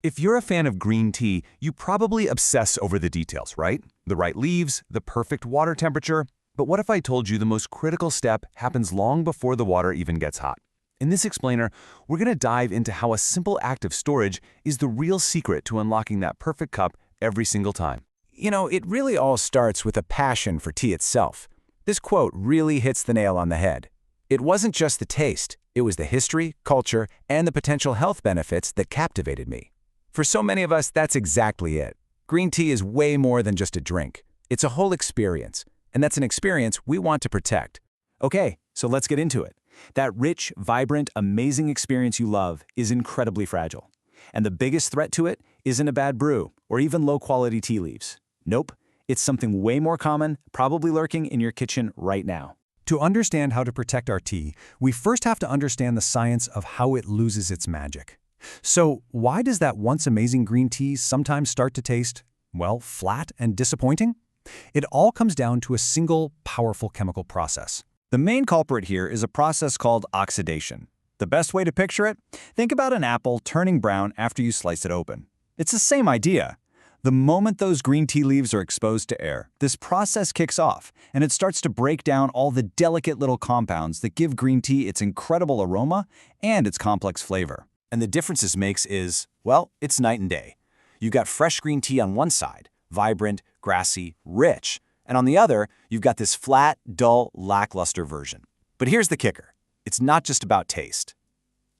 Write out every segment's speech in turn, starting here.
If you're a fan of green tea, you probably obsess over the details, right? The right leaves, the perfect water temperature. But what if I told you the most critical step happens long before the water even gets hot? In this explainer, we're going to dive into how a simple act of storage is the real secret to unlocking that perfect cup every single time. You know, it really all starts with a passion for tea itself. This quote really hits the nail on the head. It wasn't just the taste, it was the history, culture, and the potential health benefits that captivated me. For so many of us, that's exactly it. Green tea is way more than just a drink. It's a whole experience, and that's an experience we want to protect. Okay, so let's get into it. That rich, vibrant, amazing experience you love is incredibly fragile. And the biggest threat to it isn't a bad brew or even low-quality tea leaves. Nope, it's something way more common, probably lurking in your kitchen right now. To understand how to protect our tea, we first have to understand the science of how it loses its magic. So, why does that once amazing green tea sometimes start to taste, well, flat and disappointing? It all comes down to a single, powerful chemical process. The main culprit here is a process called oxidation. The best way to picture it? Think about an apple turning brown after you slice it open. It's the same idea. The moment those green tea leaves are exposed to air, this process kicks off, and it starts to break down all the delicate little compounds that give green tea its incredible aroma and its complex flavor. And the difference this makes is, well, it's night and day. You've got fresh green tea on one side, vibrant, grassy, rich, and on the other, you've got this flat, dull, lackluster version. But here's the kicker. It's not just about taste.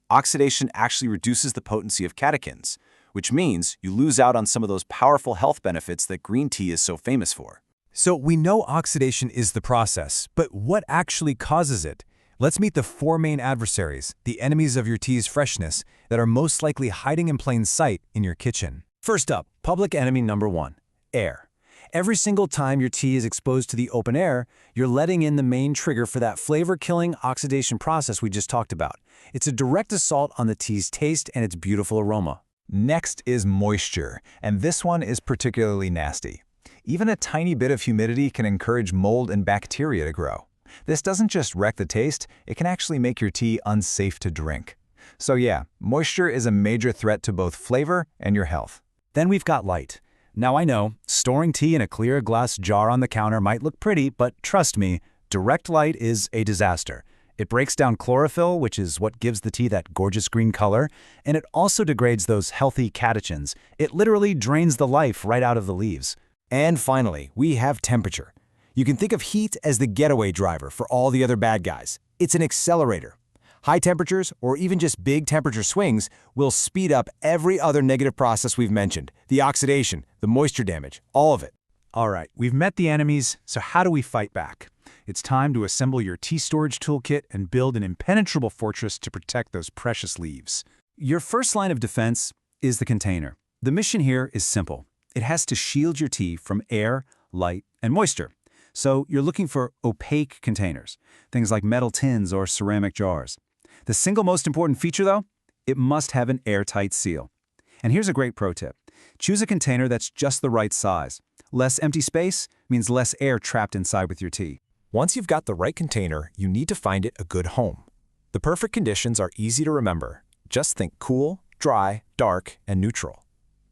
Oxidation actually reduces the potency of catechins, which means you lose out on some of those powerful health benefits that green tea is so famous for. So we know oxidation is the process, but what actually causes it? Let's meet the four main adversaries, the enemies of your tea's freshness, that are most likely hiding in plain sight in your kitchen. First up, public enemy number one, air. Every single time your tea is exposed to the open air, you're letting in the main trigger for that flavor-killing oxidation process we just talked about. It's a direct assault on the tea's taste and its beautiful aroma. Next is moisture, and this one is particularly nasty. Even a tiny bit of humidity can encourage mold and bacteria to grow. This doesn't just wreck the taste, it can actually make your tea unsafe to drink. So yeah, moisture is a major threat to both flavor and your health. Then we've got light. Now I know, storing tea in a clear glass jar on the counter might look pretty, but trust me, direct light is a disaster. It breaks down chlorophyll, which is what gives the tea that gorgeous green color, and it also degrades those healthy catechins. It literally drains the life right out of the leaves. And finally, we have temperature. You can think of heat as the getaway driver for all the other bad guys. It's an accelerator. High temperatures, or even just big temperature swings, will speed up every other negative process we've mentioned. The oxidation, the moisture damage, all of it. All right, we've met the enemies, so how do we fight back? It's time to assemble your tea storage toolkit and build an impenetrable fortress to protect those precious leaves. Your first line of defense is the container. The mission here is simple. It has to shield your tea from air, light, and moisture. So you're looking for opaque containers, things like metal tins or ceramic jars. The single most important feature, though, it must have an airtight seal. And here's a great pro tip. Choose a container that's just the right size. Less empty space means less air trapped inside with your tea. Once you've got the right container, you need to find it a good home. The perfect conditions are easy to remember. Just think cool, dry, dark, and neutral.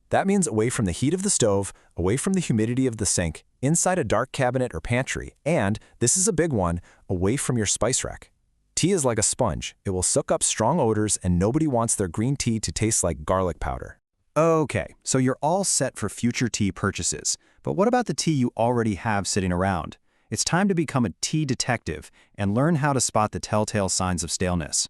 That means away from the heat of the stove, away from the humidity of the sink, inside a dark cabinet or pantry, and, this is a big one, away from your spice rack. Tea is like a sponge. It will soak up strong odors, and nobody wants their green tea to taste like garlic powder. Okay, so you're all set for future tea purchases. But what about the tea you already have sitting around? It's time to become a tea detective and learn how to spot the telltale signs of staleness.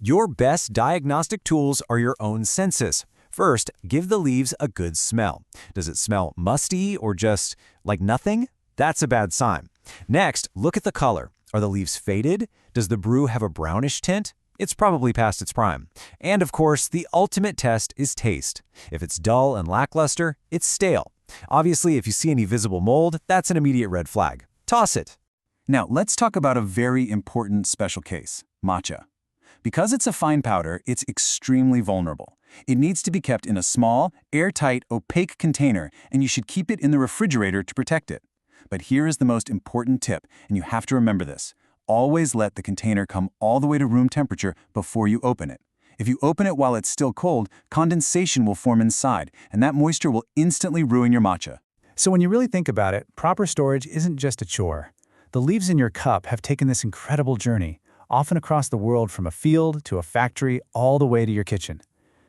Your best diagnostic tools are your own senses. First, give the leaves a good smell. Does it smell musty or just like nothing? That's a bad sign. Next, look at the color. Are the leaves faded? Does the brew have a brownish tint? It's probably past its prime. And of course, the ultimate test is taste. If it's dull and lackluster, it's stale. Obviously, if you see any visible mold, that's an immediate red flag. Toss it. Now, let's talk about a very important special case, matcha. Because it's a fine powder, it's extremely vulnerable. It needs to be kept in a small, airtight, opaque container, and you should keep it in the refrigerator to protect it. But here is the most important tip, and you have to remember this. Always let the container come all the way to room temperature before you open it. If you open it while it's still cold, condensation will form inside, and that moisture will instantly ruin your matcha. So when you really think about it, proper storage isn't just a chore. The leaves in your cup have taken this incredible journey, often across the world from a field to a factory all the way to your kitchen.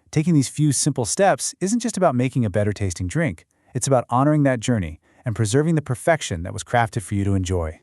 Taking these few simple steps isn't just about making a better tasting drink. It's about honoring that journey and preserving the perfection that was crafted for you to enjoy.